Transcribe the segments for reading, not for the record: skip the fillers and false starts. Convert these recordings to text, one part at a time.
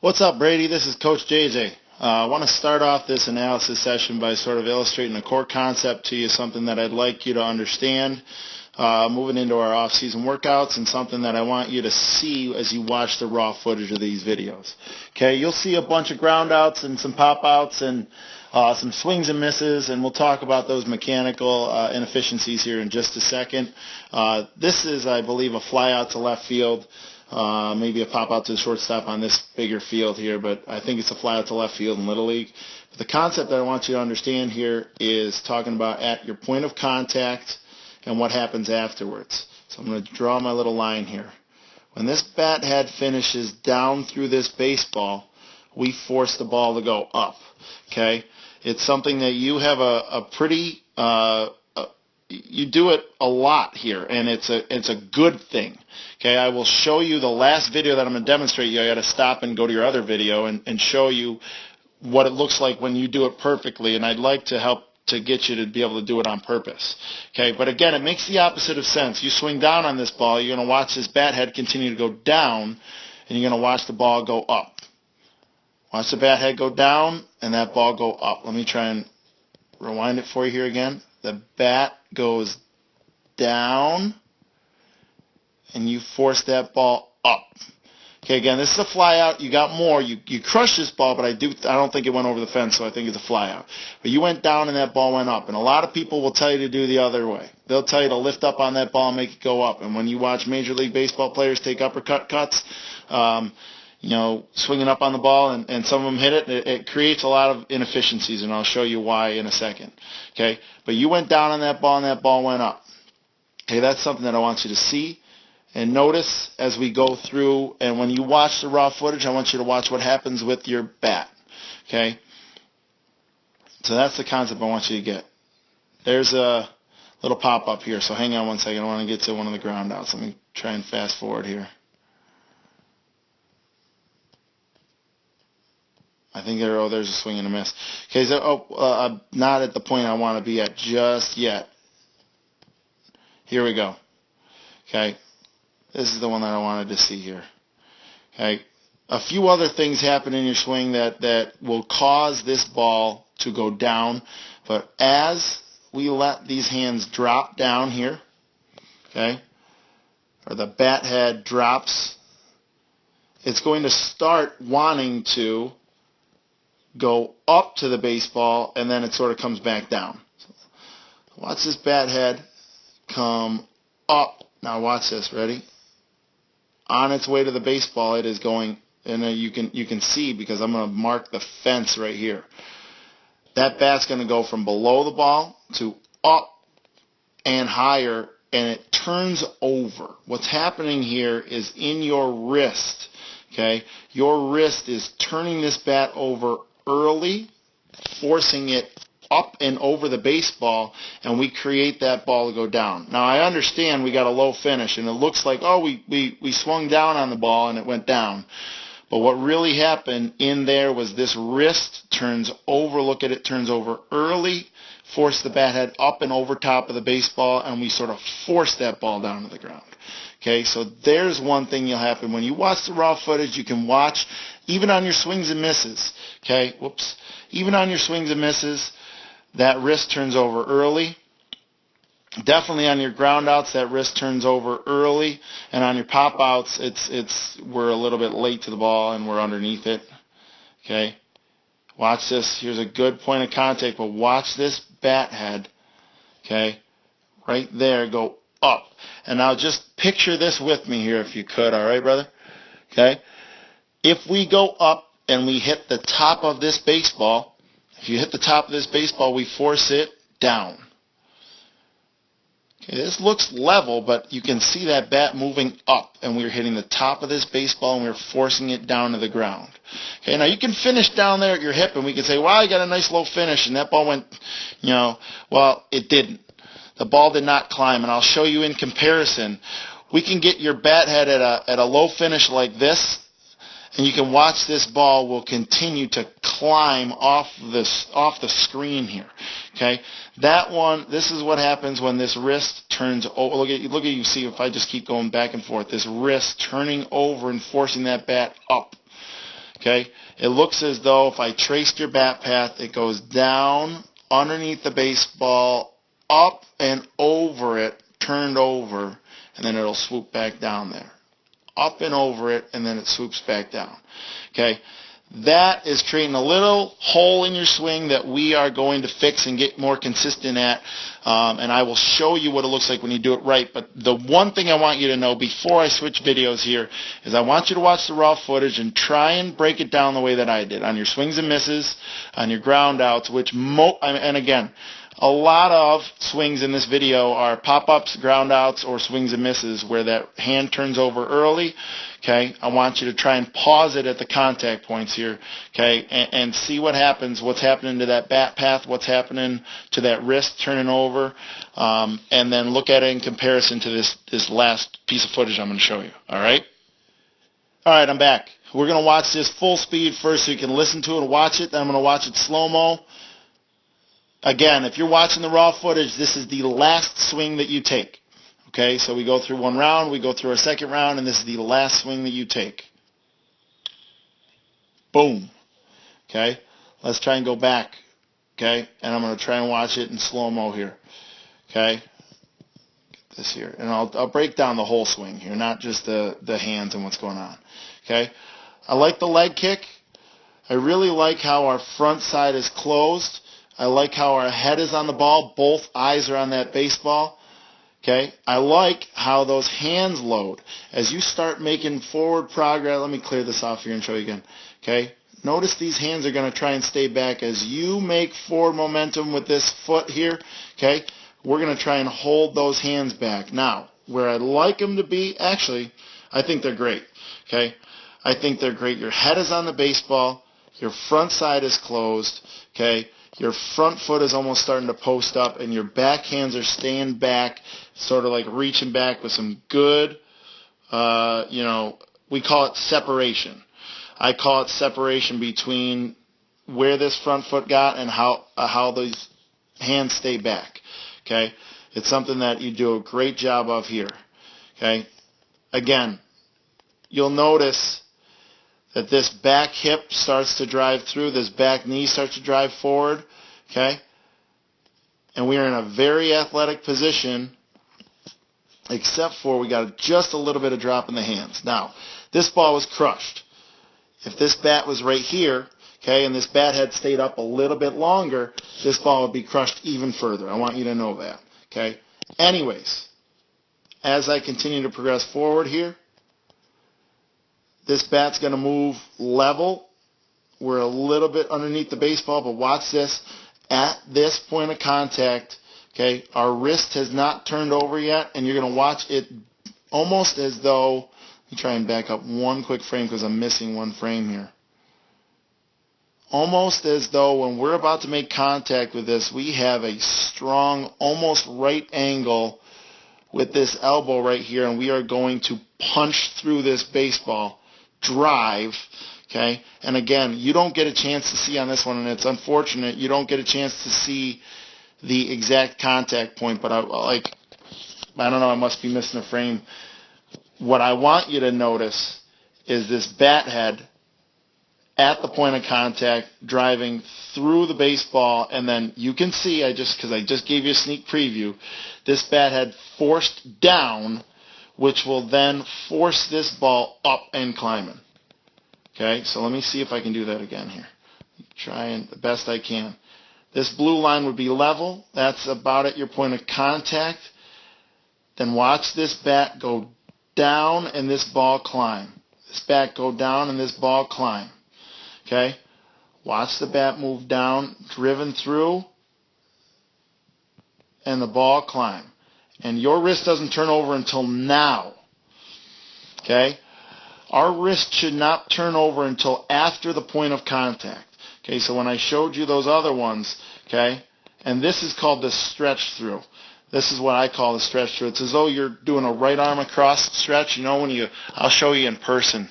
What's up, Brady? This is Coach JJ. I want to start off this analysis session by sort of illustrating a core concept to you, something that I'd like you to understand moving into our off-season workouts, and something that I want you to see as you watch the raw footage of these videos. Okay, you'll see a bunch of ground outs and some pop outs and some swings and misses, and we'll talk about those mechanical inefficiencies here in just a second. This is, I believe, a fly out to left field. Maybe a pop out to the shortstop on this bigger field here, but I think it's a fly out to left field in Little League. But the concept that I want you to understand here is talking about at your point of contact and what happens afterwards. So I'm going to draw my little line here. When this bat head finishes down through this baseball, we force the ball to go up. Okay? It's something that you have a pretty you do it a lot here, and it's a good thing. Okay, I will show you the last video that I'm going to demonstrate you. I got to stop and go to your other video and show you what it looks like when you do it perfectly, and I'd like to help to get you to be able to do it on purpose. Okay, but again, it makes the opposite of sense. You swing down on this ball, you're going to watch this bat head continue to go down, and you're going to watch the ball go up. Watch the bat head go down, and that ball go up. Let me try and rewind it for you here again. The bat goes down, and you force that ball up. Okay, again, this is a fly out. You got more. You crushed this ball, but I don't think it went over the fence, so I think it's a fly out. But you went down, and that ball went up. And a lot of people will tell you to do the other way. They'll tell you to lift up on that ball and make it go up. And when you watch Major League Baseball players take uppercut cuts, swinging up on the ball, and some of them hit it, it creates a lot of inefficiencies, and I'll show you why in a second. Okay, but you went down on that ball, and that ball went up. Okay, that's something that I want you to see and notice as we go through, and when you watch the raw footage, I want you to watch what happens with your bat. Okay, so that's the concept I want you to get. There's a little pop-up here, so hang on one second. I want to get to one of the ground outs. Let me try and fast forward here. I think there's a swing and a miss. Okay, so I'm not at the point I want to be at just yet. Here we go. Okay, this is the one that I wanted to see here. Okay, a few other things happen in your swing that will cause this ball to go down, but as we let these hands drop down here, okay, or the bat head drops, it's going to start wanting to go up to the baseball, and then it sort of comes back down. So watch this bat head come up. Now watch this. Ready? On its way to the baseball, it is going, and you can see, because I'm going to mark the fence right here. That bat's going to go from below the ball to up and higher, and it turns over. What's happening here is in your wrist. Okay, your wrist is turning this bat over early, forcing it up and over the baseball, and we create that ball to go down. Now, I understand we got a low finish, and it looks like, oh, we swung down on the ball and it went down. But what really happened in there was this wrist turns over, look at it, turns over early, force the bat head up and over top of the baseball, and we sort of force that ball down to the ground. Okay, so there's one thing you'll happen. When you watch the raw footage, you can watch, even on your swings and misses, okay, even on your swings and misses, that wrist turns over early. Definitely on your ground outs, that wrist turns over early, and on your pop outs, we're a little bit late to the ball and we're underneath it. Okay, watch this. Here's a good point of contact, but watch this bat head. Okay, right there, go up. And now just picture this with me here, if you could. All right, brother. Okay, if we go up and we hit the top of this baseball, if you hit the top of this baseball, we force it down. Okay, this looks level, but you can see that bat moving up, and we're hitting the top of this baseball, and we're forcing it down to the ground. Okay, now you can finish down there at your hip, and we can say, well, I got a nice low finish, and that ball went, well, it didn't. The ball did not climb, and I'll show you in comparison. We can get your bat head at a low finish like this, and you can watch this ball will continue to climb off the screen here. Okay, that one. This is what happens when this wrist turns. Look at you. See if I just keep going back and forth. This wrist turning over and forcing that bat up. Okay, it looks as though if I traced your bat path, it goes down underneath the baseball, up and over it, turned over, and then it'll swoop back down there. Up and over it, and then it swoops back down. Okay, that is creating a little hole in your swing that we are going to fix and get more consistent at, and I will show you what it looks like when you do it right. But the one thing I want you to know before I switch videos here is I want you to watch the raw footage and try and break it down the way that I did on your swings and misses, on your ground outs, which and again, a lot of swings in this video are pop-ups, ground outs, or swings and misses where that hand turns over early. Okay, I want you to try and pause it at the contact points here, okay, and see what happens, what's happening to that bat path, what's happening to that wrist turning over, and then look at it in comparison to this last piece of footage I'm going to show you, all right? All right, I'm back. We're going to watch this full speed first so you can listen to it and watch it, then I'm going to watch it slow-mo. Again, if you're watching the raw footage, this is the last swing that you take. Okay, so we go through one round, we go through our second round, and this is the last swing that you take. Boom. Okay, let's try and go back. Okay, and I'm going to try and watch it in slow-mo here. Okay, get this here. And I'll break down the whole swing here, not just the hands and what's going on. Okay, I like the leg kick. I really like how our front side is closed. I like how our head is on the ball. Both eyes are on that baseball. Okay, I like how those hands load. As you start making forward progress, let me clear this off here and show you again. Okay, notice these hands are going to try and stay back. As you make forward momentum with this foot here, okay, we're going to try and hold those hands back. Now, where I'd like them to be, actually, I think they're great. Okay, I think they're great. Your head is on the baseball. Your front side is closed. Okay. Your front foot is almost starting to post up, and your back hands are staying back, sort of like reaching back with some good, we call it separation. I call it separation between where this front foot got and how those hands stay back. Okay, it's something that you do a great job of here. Okay, again, you'll notice that this back hip starts to drive through, this back knee starts to drive forward, okay? And we are in a very athletic position, except for we got just a little bit of drop in the hands. Now, this ball was crushed. If this bat was right here, okay, and this bat had stayed up a little bit longer, this ball would be crushed even further. I want you to know that, okay? Anyways, as I continue to progress forward here, this bat's going to move level. We're a little bit underneath the baseball, but watch this. At this point of contact, okay, our wrist has not turned over yet, and you're going to watch it almost as though, let me try and back up one quick frame because I'm missing one frame here. Almost as though when we're about to make contact with this, we have a strong, almost right angle with this elbow right here, and we are going to punch through this baseball. Drive, okay, and again, you don't get a chance to see on this one, and it's unfortunate you don't get a chance to see the exact contact point, but I don't know, I must be missing a frame. What I want you to notice is this bat head at the point of contact driving through the baseball, and then you can see, because I just gave you a sneak preview, this bat head forced down, which will then force this ball up and climbing. Okay, so let me see if I can do that again here. Trying the best I can. This blue line would be level. That's about at your point of contact. Then watch this bat go down and this ball climb. This bat go down and this ball climb. Okay, watch the bat move down, driven through, and the ball climb. And your wrist doesn't turn over until now. Okay? Our wrist should not turn over until after the point of contact. Okay, so when I showed you those other ones, okay, and this is called the stretch through. This is what I call the stretch through. It's as though you're doing a right arm across stretch. You know, I'll show you in person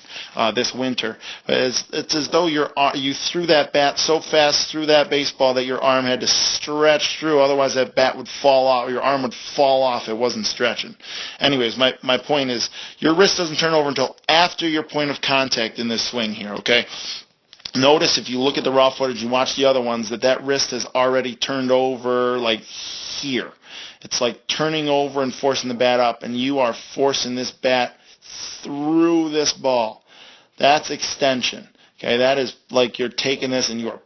this winter. But it's as though you threw that bat so fast through that baseball that your arm had to stretch through. Otherwise, that bat would fall off. Your arm would fall off. It wasn't stretching. Anyways, my point is your wrist doesn't turn over until after your point of contact in this swing here, okay? Notice if you look at the raw footage and watch the other ones that wrist has already turned over like here. It's like turning over and forcing the bat up, and you are forcing this bat through this ball. That's extension. Okay, that is like you're taking this and you are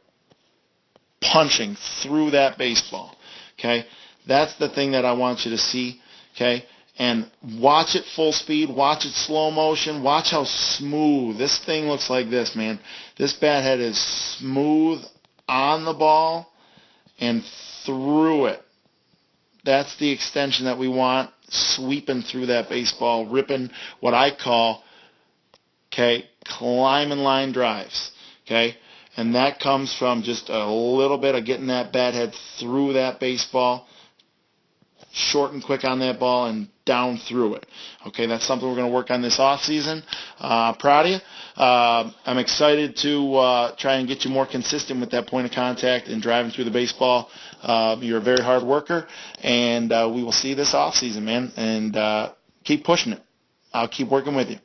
punching through that baseball. Okay, that's the thing that I want you to see. Okay, and watch it full speed, watch it slow motion, watch how smooth. This thing looks like this, man. This bat head is smooth on the ball and through it. That's the extension that we want, sweeping through that baseball, ripping what I call, okay, climbing line drives, okay? And that comes from just a little bit of getting that bat head through that baseball, short and quick on that ball, and down through it. Okay, that's something we're going to work on this off season. Proud of you. I'm excited to try and get you more consistent with that point of contact and driving through the baseball. You're a very hard worker, and we will see you this off season, man. And keep pushing it. I'll keep working with you.